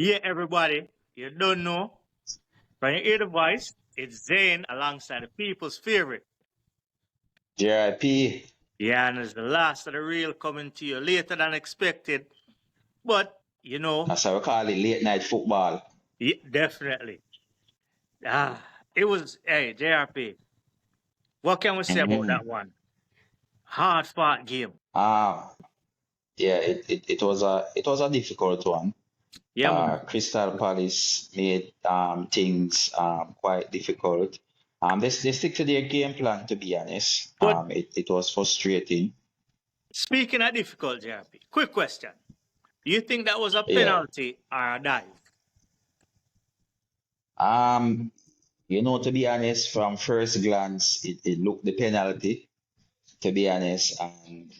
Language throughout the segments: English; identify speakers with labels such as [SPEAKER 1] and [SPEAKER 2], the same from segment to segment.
[SPEAKER 1] Yeah, everybody, you don't know. When you hear the voice, it's Zane alongside the people's favorite.
[SPEAKER 2] JIP.
[SPEAKER 1] Yeah, and it's the last of the real coming to you later than expected. But,
[SPEAKER 2] That's how we call it late night football.
[SPEAKER 1] yeah, definitely. It was, hey, JRP, what can we say about
[SPEAKER 2] Mm-hmm.
[SPEAKER 1] that one? Hard fought game.
[SPEAKER 2] Ah, yeah, it was a difficult one.
[SPEAKER 1] Yeah, man.
[SPEAKER 2] Crystal Palace made things quite difficult. They stick to their game plan, to be honest.
[SPEAKER 1] But
[SPEAKER 2] It was frustrating.
[SPEAKER 1] speaking of difficult, JRP, quick question. Do you think that was a
[SPEAKER 2] Yeah.
[SPEAKER 1] penalty or a dive?
[SPEAKER 2] Um, to be honest, from first glance, it looked the penalty, to be honest.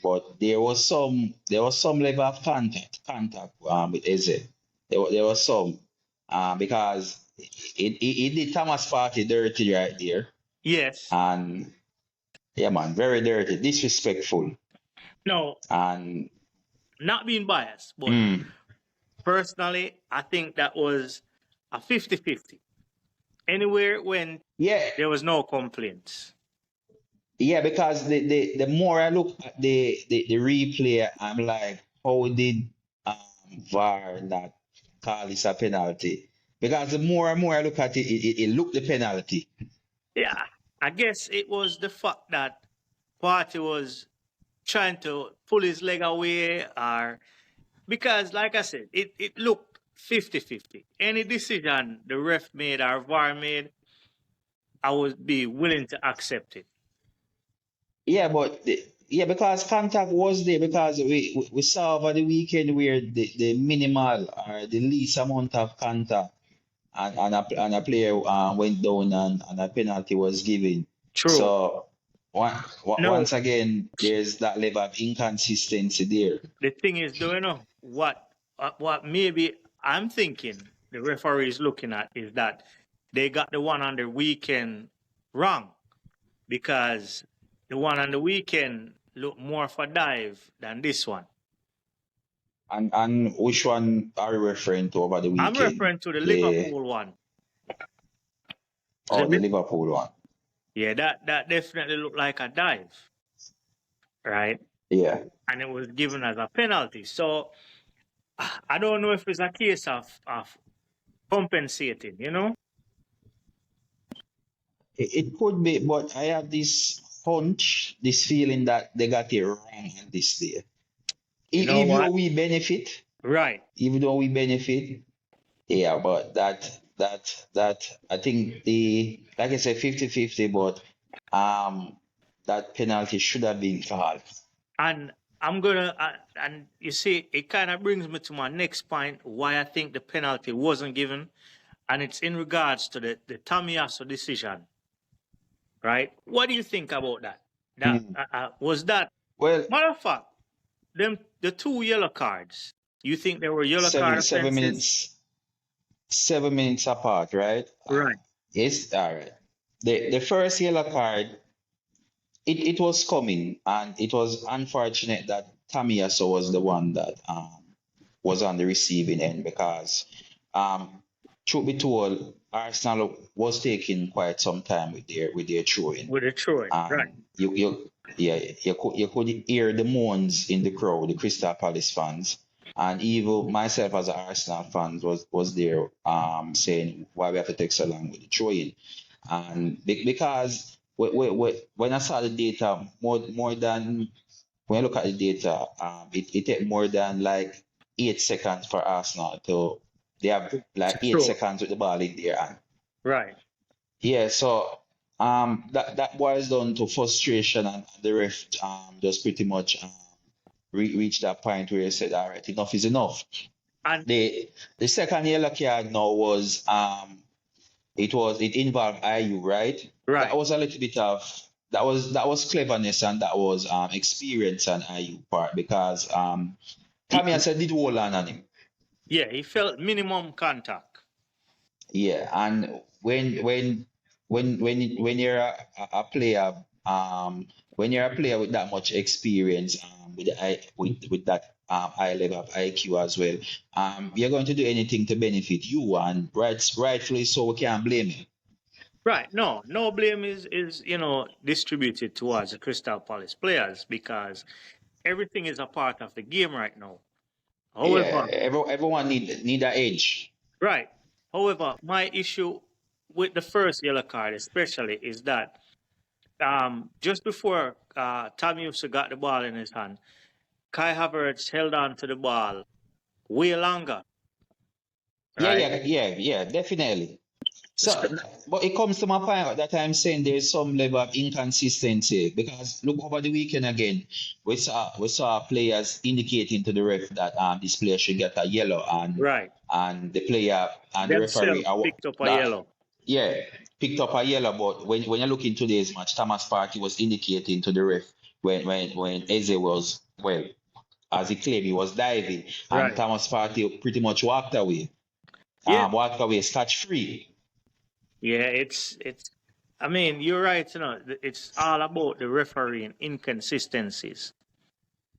[SPEAKER 2] But there was some level of contact with Eze. There was some because it did Thomas Partey dirty right there.
[SPEAKER 1] Yes.
[SPEAKER 2] And yeah, man, very dirty, disrespectful.
[SPEAKER 1] No,
[SPEAKER 2] And
[SPEAKER 1] not being biased, but
[SPEAKER 2] mm,
[SPEAKER 1] personally, I think that was a 50-50. Anywhere when
[SPEAKER 2] yeah,
[SPEAKER 1] there was no complaints.
[SPEAKER 2] yeah, because the more I look at the replay, I'm like, how did VAR not call this a penalty? Because the more and more I look at it, it looked the penalty.
[SPEAKER 1] Yeah, I guess it was the fact that Party was trying to pull his leg away, or because, like I said, it looked 50-50. Any decision the ref made or VAR made, I would be willing to accept it.
[SPEAKER 2] Yeah, yeah, because contact was there because we saw over the weekend where the minimal or the least amount of contact and a player went down and a penalty was given.
[SPEAKER 1] True.
[SPEAKER 2] So
[SPEAKER 1] No,
[SPEAKER 2] once again, there's that level of inconsistency there.
[SPEAKER 1] the thing is, do you know what maybe I'm thinking the referee is looking at is that they got the one on the weekend wrong because the one on the weekend looked more for dive than this one.
[SPEAKER 2] And which one are you referring to over the
[SPEAKER 1] I'm
[SPEAKER 2] weekend?
[SPEAKER 1] referring to the
[SPEAKER 2] The
[SPEAKER 1] Liverpool one.
[SPEAKER 2] the Liverpool one.
[SPEAKER 1] Yeah, that definitely looked like a dive, right?
[SPEAKER 2] Yeah.
[SPEAKER 1] And it was given as a penalty. So I don't know if it's a case of compensating,
[SPEAKER 2] It could be, but I have this hunch, this feeling that they got it wrong on this day.
[SPEAKER 1] You know
[SPEAKER 2] Even though
[SPEAKER 1] what?
[SPEAKER 2] we benefit,
[SPEAKER 1] Right.
[SPEAKER 2] even though we benefit, yeah, but that I think like I said, 50-50, but um that penalty should have been called.
[SPEAKER 1] And I'm gonna, and you see, it kind of brings me to my next point why I think the penalty wasn't given, and it's in regards to the Tamiyasu decision, right? What do you think about that? That
[SPEAKER 2] Mm.
[SPEAKER 1] was that.
[SPEAKER 2] Well,
[SPEAKER 1] Matter of fact, the two yellow cards. You think they were yellow
[SPEAKER 2] seven
[SPEAKER 1] card
[SPEAKER 2] seven
[SPEAKER 1] offenses?
[SPEAKER 2] minutes 7 minutes apart, right?
[SPEAKER 1] Right.
[SPEAKER 2] Yes, all right. The first yellow card, it was coming, and it was unfortunate that Tamiyasu was the one that was on the receiving end because truth be told, Arsenal was taking quite some time with their throwing.
[SPEAKER 1] With the throwing, right?
[SPEAKER 2] And you could hear the moans in the crowd, the Crystal Palace fans. And even myself as an Arsenal fan was there saying why we have to take so long with the throwing. And because when I saw the data, more than when I look at the data, it take more than like 8 seconds for Arsenal to they have like eight
[SPEAKER 1] Sure.
[SPEAKER 2] seconds with the ball in their hand.
[SPEAKER 1] Right.
[SPEAKER 2] Yeah, so that boils down to frustration, and the ref just pretty much reach that point where he said, all right, enough is enough.
[SPEAKER 1] And
[SPEAKER 2] The second yellow card now was it involved IU, right?
[SPEAKER 1] right.
[SPEAKER 2] That was a little bit of that was cleverness, and that was experience on IU part because Tommy said did hold on him.
[SPEAKER 1] Yeah, he felt minimum contact.
[SPEAKER 2] Yeah, and when you're a player, when you're a player with that much experience, with that high level of IQ as well. You're going to do anything to benefit you, and rightfully so, we can't blame you.
[SPEAKER 1] Right. No, no blame is distributed towards the Crystal Palace players because everything is a part of the game right now.
[SPEAKER 2] Yeah,
[SPEAKER 1] However,
[SPEAKER 2] everyone need that edge.
[SPEAKER 1] right. However, my issue with the first yellow card, especially, is that just before Tommy Uso got the ball in his hand, Kai Havertz held on to the ball way longer,
[SPEAKER 2] Yeah,
[SPEAKER 1] right?
[SPEAKER 2] definitely.
[SPEAKER 1] So,
[SPEAKER 2] So, but it comes to my point that I'm saying there's some level of inconsistency because look over the weekend again, we saw players indicating to the ref that this player should get a yellow,
[SPEAKER 1] right.
[SPEAKER 2] and the player and the referee
[SPEAKER 1] Themselves
[SPEAKER 2] are
[SPEAKER 1] picked up a
[SPEAKER 2] that
[SPEAKER 1] yellow.
[SPEAKER 2] yeah picked up a yellow. But when you look into today's match, Thomas Partey was indicating to the ref when Eze was, well, as he claimed, he was diving, and
[SPEAKER 1] Right.
[SPEAKER 2] Thomas Partey pretty much
[SPEAKER 1] Yeah.
[SPEAKER 2] walked away scotch free.
[SPEAKER 1] Yeah. It's. I mean, you're right. It's all about the refereeing inconsistencies.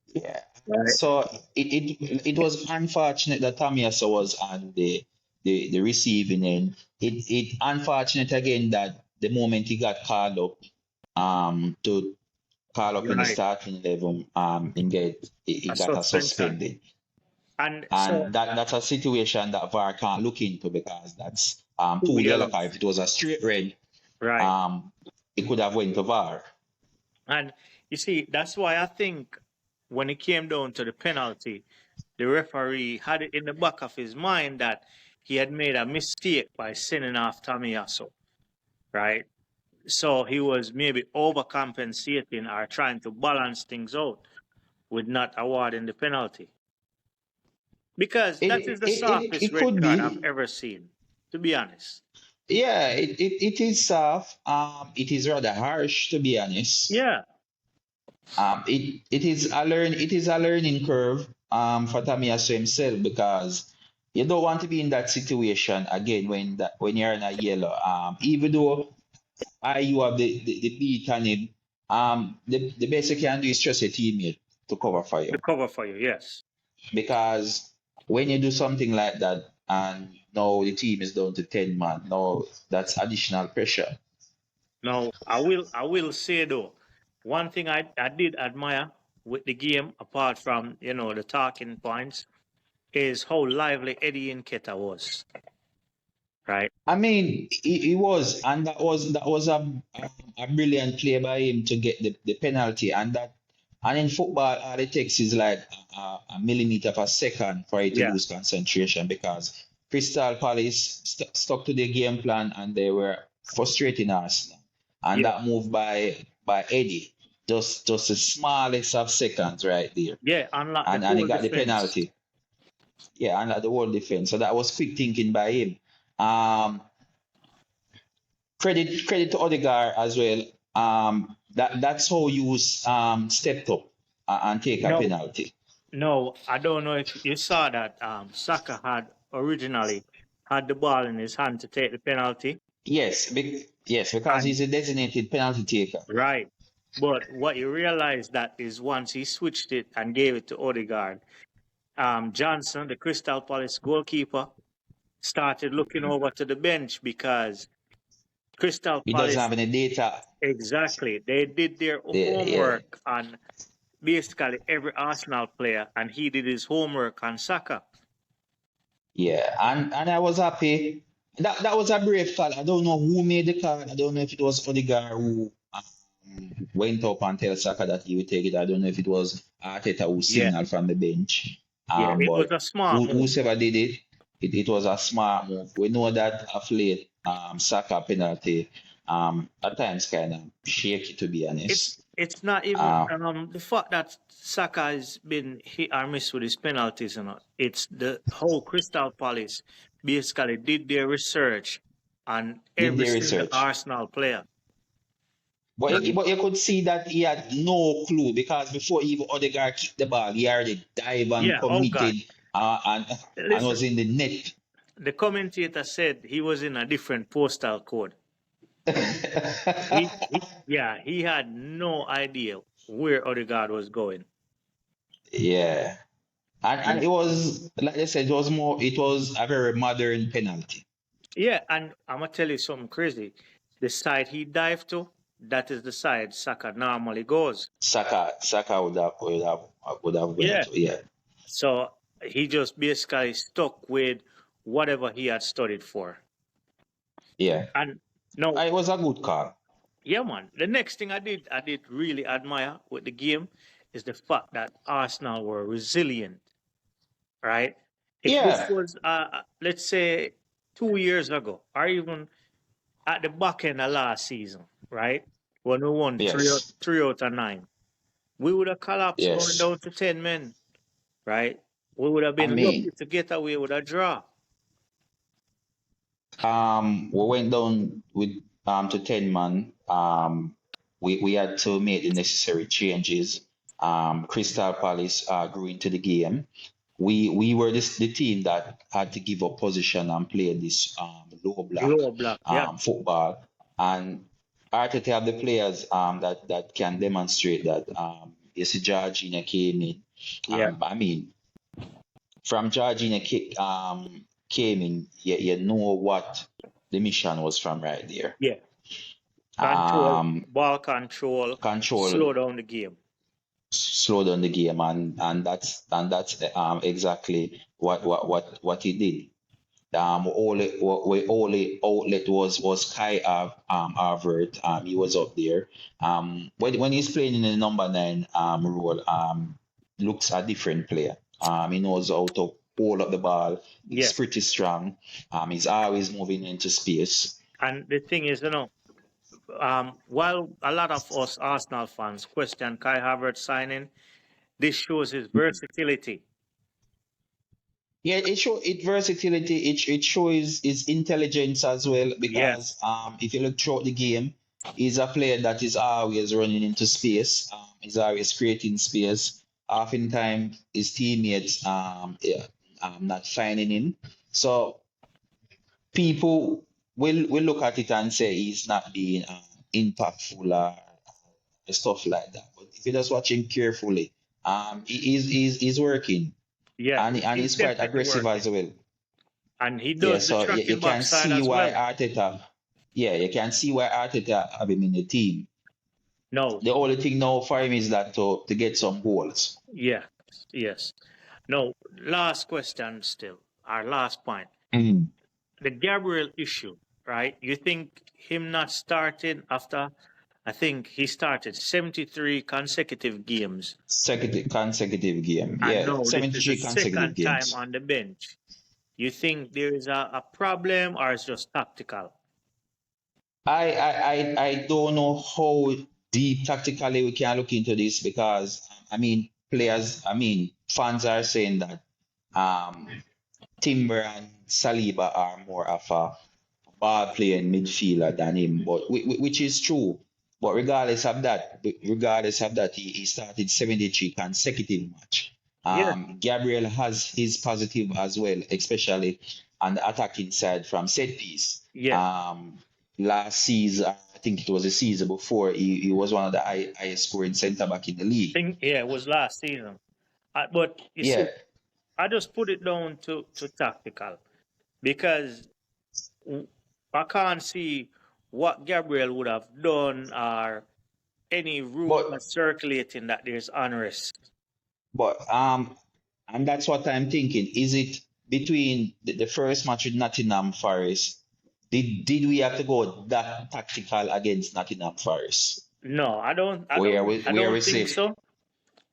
[SPEAKER 2] Yeah.
[SPEAKER 1] Right.
[SPEAKER 2] So it was unfortunate that Tamiasa was on the receiving end. It unfortunate again that the moment he got called up to call up in the
[SPEAKER 1] Right.
[SPEAKER 2] starting 11 he
[SPEAKER 1] A
[SPEAKER 2] got a
[SPEAKER 1] suspension.
[SPEAKER 2] suspended.
[SPEAKER 1] And so
[SPEAKER 2] And that's a situation that VAR can't look into because that's
[SPEAKER 1] two
[SPEAKER 2] two yellow
[SPEAKER 1] yellows.
[SPEAKER 2] card. If it was a straight red,
[SPEAKER 1] Right.
[SPEAKER 2] um it could have went to VAR.
[SPEAKER 1] And you see, that's why I think when it came down to the penalty, the referee had it in the back of his mind that he had made a mistake by sending off Tamiyasu, right? So he was maybe overcompensating or trying to balance things out with not awarding the penalty. Because that is the softest
[SPEAKER 2] It
[SPEAKER 1] red
[SPEAKER 2] could
[SPEAKER 1] card I've
[SPEAKER 2] be.
[SPEAKER 1] ever seen, to be honest.
[SPEAKER 2] Yeah, it is soft. It is rather harsh, to be honest.
[SPEAKER 1] Yeah,
[SPEAKER 2] It is a learning curve for Tamiyasu himself because you don't want to be in that situation again when you're in a yellow. Even though you have the beat on him, the best you can do is trust your teammate to cover for
[SPEAKER 1] the
[SPEAKER 2] you
[SPEAKER 1] cover for you, yes.
[SPEAKER 2] because when you do something like that and now the team is down to 10 man, now that's additional pressure.
[SPEAKER 1] Now, I will say though, one thing I did admire with the game, apart from the talking points, is how lively Eddie Nketiah was. Right?
[SPEAKER 2] I mean, he was, and that was a brilliant play by him to get the penalty, and in football, all it takes is like a millimeter per second for it to
[SPEAKER 1] Yeah.
[SPEAKER 2] lose concentration because Crystal Palace stuck to their game plan and they were frustrating Arsenal, and
[SPEAKER 1] Yeah.
[SPEAKER 2] that move by Eddie, just the smallest of seconds right there,
[SPEAKER 1] Yeah. Unlock the
[SPEAKER 2] and he
[SPEAKER 1] whole
[SPEAKER 2] got the
[SPEAKER 1] defense.
[SPEAKER 2] penalty. Yeah, and the whole defense. So that was quick thinking by him. Um, credit to Odegaard as well. That's how you stepped up and take a
[SPEAKER 1] No,
[SPEAKER 2] penalty.
[SPEAKER 1] no, I don't know if you saw that Saka had originally had the ball in his hand to take the penalty.
[SPEAKER 2] Yes, because
[SPEAKER 1] And
[SPEAKER 2] he's a designated penalty taker.
[SPEAKER 1] right. But what you realize that is once he switched it and gave it to Odegaard, Johnson, the Crystal Palace goalkeeper, started looking over to the bench because Crystal
[SPEAKER 2] He doesn't
[SPEAKER 1] Palace,
[SPEAKER 2] have any data.
[SPEAKER 1] exactly, they did their
[SPEAKER 2] Yeah,
[SPEAKER 1] homework on basically every Arsenal player, and he did his homework on Saka.
[SPEAKER 2] yeah, and I was happy. That was a brave call. I don't know who made the call. I don't know if it was Odegaard who went up and tell Saka that he would take it. I don't know if it was Arteta who
[SPEAKER 1] Yeah,
[SPEAKER 2] signaled from the bench.
[SPEAKER 1] yeah, it was
[SPEAKER 2] But
[SPEAKER 1] a smart move.
[SPEAKER 2] whoever did it was a smart move. We know that of late, Saka penalty, at times kind of shaky, to be
[SPEAKER 1] It's
[SPEAKER 2] honest.
[SPEAKER 1] it's not even
[SPEAKER 2] Uh,
[SPEAKER 1] the fact that Saka has been hit or miss with his penalties or not. It's the whole Crystal Palace basically did their research on
[SPEAKER 2] did
[SPEAKER 1] every
[SPEAKER 2] the
[SPEAKER 1] single
[SPEAKER 2] research.
[SPEAKER 1] Arsenal player.
[SPEAKER 2] But
[SPEAKER 1] Right?
[SPEAKER 2] you could see that he had no clue because before even Odegaard kicked the ball, he already dived and
[SPEAKER 1] Yeah. Oh God.
[SPEAKER 2] committed and was
[SPEAKER 1] Listen,
[SPEAKER 2] in the net.
[SPEAKER 1] the commentator said he was in a different postal code. Yeah, he had no idea where Odegaard was going.
[SPEAKER 2] Yeah. And
[SPEAKER 1] And
[SPEAKER 2] it was, like I said, it was a very modern penalty.
[SPEAKER 1] yeah, and I'm gonna tell you something crazy. The side he dived to, that is the side Saka normally goes.
[SPEAKER 2] Saka would have went
[SPEAKER 1] Yeah.
[SPEAKER 2] to, yeah.
[SPEAKER 1] So he just basically stuck with whatever he had studied for.
[SPEAKER 2] Yeah.
[SPEAKER 1] And no,
[SPEAKER 2] It was a good call.
[SPEAKER 1] yeah, man. The next thing I did really admire with the game is the fact that Arsenal were resilient, right? If this
[SPEAKER 2] Yeah.
[SPEAKER 1] was, let's say, 2 years ago, or even at the back end of last season, right, when we won
[SPEAKER 2] Yes.
[SPEAKER 1] 3 out of 9, we would have collapsed going
[SPEAKER 2] Yes.
[SPEAKER 1] down to 10 men, right? We would have
[SPEAKER 2] I
[SPEAKER 1] been lucky
[SPEAKER 2] mean,
[SPEAKER 1] to get away with a draw.
[SPEAKER 2] we went down with to 10 man. We had to make the necessary changes. Crystal Palace grew into the game. We were the team that had to give up position and play this low block
[SPEAKER 1] Lower block, yeah,
[SPEAKER 2] football. And Arteta have the players that can demonstrate that. You see, Georgina came in.
[SPEAKER 1] yeah,
[SPEAKER 2] I mean, from Georgina came in, you know what the mission was from right there.
[SPEAKER 1] yeah. Control,
[SPEAKER 2] Um,
[SPEAKER 1] ball control,
[SPEAKER 2] Control,
[SPEAKER 1] slow down the game.
[SPEAKER 2] slow down the game, and that's exactly what he did. Only outlet was Kai Havertz. He was up there. When he's playing in the number 9 role, looks a different player. He knows how to hold up the ball. He's
[SPEAKER 1] Yeah.
[SPEAKER 2] pretty strong. He's always moving into space.
[SPEAKER 1] And the thing is, while a lot of us Arsenal fans question Kai Havertz signing, this shows his versatility.
[SPEAKER 2] Yeah, it versatility. It shows his intelligence as well
[SPEAKER 1] Yeah,
[SPEAKER 2] because if you look throughout the game, he's a player that is always running into space. He's always creating space. Oftentimes, his teammates yeah, not finding him. So people will look at it and say he's not being impactful or stuff like that. But if you just watch him carefully, he's working
[SPEAKER 1] yeah,
[SPEAKER 2] and
[SPEAKER 1] he's
[SPEAKER 2] he's quite
[SPEAKER 1] definitely
[SPEAKER 2] aggressive as
[SPEAKER 1] working.
[SPEAKER 2] well.
[SPEAKER 1] And he
[SPEAKER 2] Yeah,
[SPEAKER 1] does the
[SPEAKER 2] so you
[SPEAKER 1] tracking
[SPEAKER 2] can
[SPEAKER 1] backside
[SPEAKER 2] see
[SPEAKER 1] as
[SPEAKER 2] why
[SPEAKER 1] well.
[SPEAKER 2] Arteta, yeah, you can see why Arteta have him in the team.
[SPEAKER 1] No,
[SPEAKER 2] The only thing now for him is that to get some goals.
[SPEAKER 1] yeah, yes. No, last question still, our last point.
[SPEAKER 2] Mhm.
[SPEAKER 1] The Gabriel issue, right? You think him not starting after, I think he started 73 consecutive games,
[SPEAKER 2] Consecutive game.
[SPEAKER 1] and
[SPEAKER 2] Yeah,
[SPEAKER 1] no, this is the
[SPEAKER 2] 73 consecutive
[SPEAKER 1] second time
[SPEAKER 2] games.
[SPEAKER 1] on the bench. You think there is a problem or it's just tactical?
[SPEAKER 2] I don't know how deep tactically we can look into this because I mean fans are saying that um Timber and Saliba are more of a ball playing midfielder than him, but which is true. But regardless of that, he started 73 consecutive match.
[SPEAKER 1] Yeah,
[SPEAKER 2] Gabriel has his positive as well, especially on the attacking side from set piece.
[SPEAKER 1] yeah.
[SPEAKER 2] Um, Last season, I think it was the season before, he was one of the highest scoring centre back in the league.
[SPEAKER 1] Think yeah, it was last season. But you see,
[SPEAKER 2] Yeah,
[SPEAKER 1] I just put it down to tactical because w- I can't see what Gabriel would have done or any rumor
[SPEAKER 2] but
[SPEAKER 1] circulating that there's unrest.
[SPEAKER 2] but and that's what I'm thinking. Is it between the first match with Nottingham Forest? Did we have to go that tactical against Nottingham Forest?
[SPEAKER 1] No,
[SPEAKER 2] Where we
[SPEAKER 1] I
[SPEAKER 2] where we
[SPEAKER 1] don't think
[SPEAKER 2] say
[SPEAKER 1] so.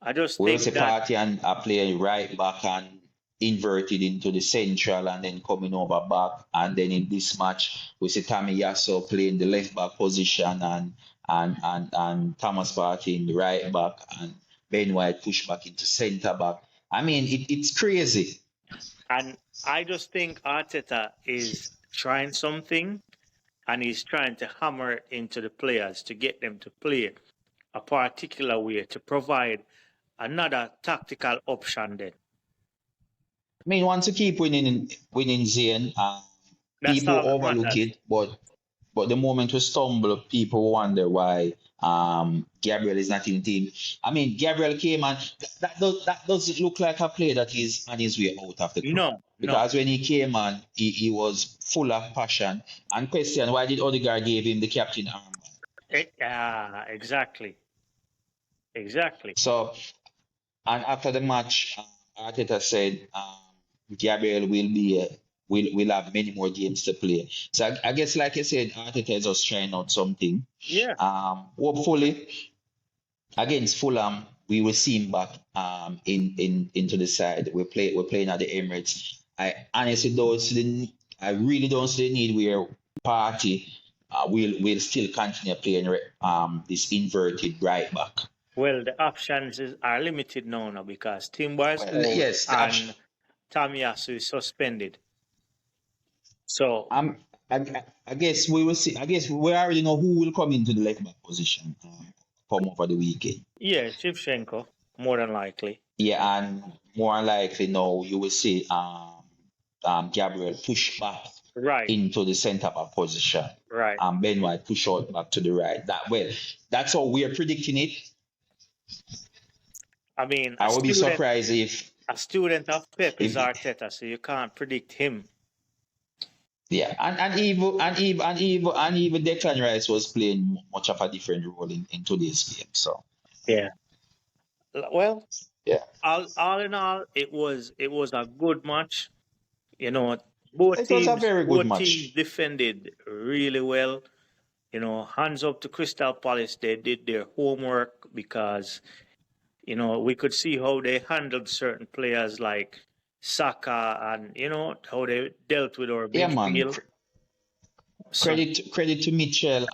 [SPEAKER 1] I just
[SPEAKER 2] where we
[SPEAKER 1] think
[SPEAKER 2] say
[SPEAKER 1] that
[SPEAKER 2] Party and are playing right back and inverted into the central and then coming over back. And then in this match we see Tammy Yasso playing the left back position and Thomas Partey in the right back and Ben White push back into centre back. I mean it's crazy.
[SPEAKER 1] and I just think Arteta is trying something and he's trying to hammer it into the players to get them to play a particular way to provide another tactical option then.
[SPEAKER 2] I mean, once you keep winning Zane,
[SPEAKER 1] That's
[SPEAKER 2] people
[SPEAKER 1] all that
[SPEAKER 2] overlook
[SPEAKER 1] matters.
[SPEAKER 2] it, but but the moment we stumble, people wonder why Gabriel is not in the team. I mean, Gabriel came and that doesn't look like a player that is on his way out of the club.
[SPEAKER 1] No, no.
[SPEAKER 2] Because when he came on, he was full of passion. And question, why did Odegaard give him the captain armband?
[SPEAKER 1] Exactly. Exactly.
[SPEAKER 2] So, and after the match, Arteta said Gabriel will have many more games to play. So I guess, like I said, Arteta is just trying out something.
[SPEAKER 1] Yeah.
[SPEAKER 2] Hopefully, against Fulham, we will see him back into the side. We're playing at the Emirates. I honestly don't see I really don't see the need where Party will still continue playing this inverted right back.
[SPEAKER 1] Well, the options are limited now because Timber is
[SPEAKER 2] Well,
[SPEAKER 1] out
[SPEAKER 2] yes,
[SPEAKER 1] and Tamiyasu is suspended. So
[SPEAKER 2] I guess we will see. I guess we already know who will come into the left back position come over the weekend.
[SPEAKER 1] yeah, Shevchenko, more than likely.
[SPEAKER 2] Yeah, and more likely now you will see Gabriel push back
[SPEAKER 1] Right,
[SPEAKER 2] into the centre back position.
[SPEAKER 1] right.
[SPEAKER 2] Ben White push out back to the right. That's how we are predicting it.
[SPEAKER 1] I mean,
[SPEAKER 2] I would be surprised if
[SPEAKER 1] a student of Pep is
[SPEAKER 2] if
[SPEAKER 1] Arteta, so you can't predict him.
[SPEAKER 2] yeah, and even Declan Rice was playing much of a different role in today's game. So
[SPEAKER 1] Yeah. Well,
[SPEAKER 2] yeah,
[SPEAKER 1] all in all, it was a good match. You know, both
[SPEAKER 2] it was a
[SPEAKER 1] teams
[SPEAKER 2] very good match.
[SPEAKER 1] defended really well. You know, hands up to Crystal Palace. They did their homework because we could see how they handled certain players like Saka and how they dealt with our
[SPEAKER 2] Yeah, man.
[SPEAKER 1] midfield. So
[SPEAKER 2] Credit to Mitchell.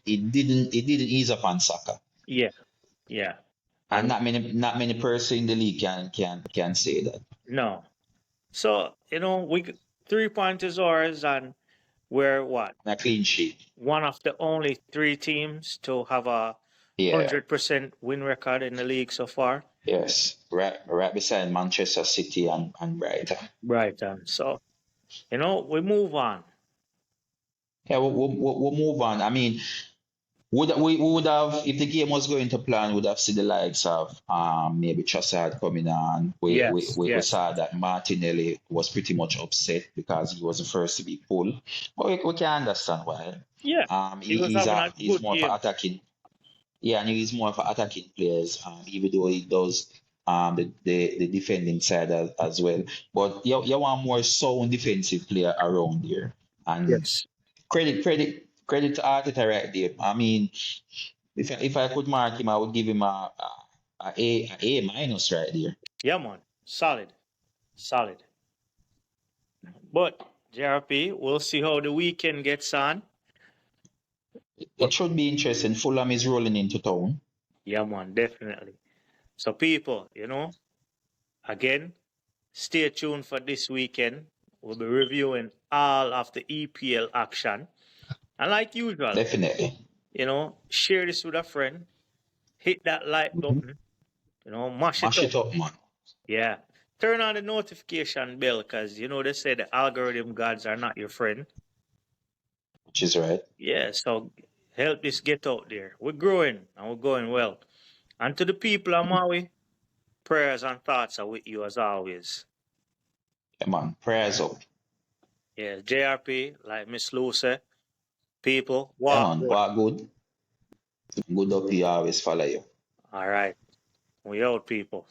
[SPEAKER 2] It didn't ease up on Saka,
[SPEAKER 1] yeah, yeah,
[SPEAKER 2] and
[SPEAKER 1] and
[SPEAKER 2] not many person in the league can say that.
[SPEAKER 1] no. So we 3 points is ours, and we're what
[SPEAKER 2] A clean sheet.
[SPEAKER 1] one of the only three teams to have a
[SPEAKER 2] Yeah.
[SPEAKER 1] 100% win record in the league so far.
[SPEAKER 2] Yes. Right beside Manchester City and Brighton.
[SPEAKER 1] Brighton. So we move on.
[SPEAKER 2] Yeah, we'll move on. I mean, we would have, if the game was going to plan, would have seen the likes of maybe Trossard coming on. We saw that Martinelli was pretty much upset because he was the first to be pulled. But we can understand why.
[SPEAKER 1] Yeah, he was having a
[SPEAKER 2] He's
[SPEAKER 1] good
[SPEAKER 2] more
[SPEAKER 1] game.
[SPEAKER 2] for attacking. Yeah, and he's more for attacking players, even though he does the defending side as well. But you want more sound defensive player around here. And
[SPEAKER 1] Yes.
[SPEAKER 2] credit to Arteta right there. I mean, if I could mark him, I would give him a minus right there.
[SPEAKER 1] Yeah, man. Solid. Solid. But JRP, we'll see how the weekend gets on.
[SPEAKER 2] It should be interesting. Fulham is rolling into town.
[SPEAKER 1] Yeah, man, definitely. So people, again, stay tuned for this weekend. We'll be reviewing all of the EPL action. And like usual,
[SPEAKER 2] Definitely.
[SPEAKER 1] share this with a friend. Hit that like button. Mash
[SPEAKER 2] it up, man.
[SPEAKER 1] Yeah. Turn on the notification bell because, they say the algorithm gods are not your friend.
[SPEAKER 2] Which is right.
[SPEAKER 1] Yeah, so help this get out there. We're growing and we're going well. And to the people of Maui, prayers and thoughts are with you as always.
[SPEAKER 2] Yeah, man. Prayers up.
[SPEAKER 1] Yeah, JRP, like Miss Lucy, people,
[SPEAKER 2] walk good. Good up, you always follow you.
[SPEAKER 1] All right. We out, people.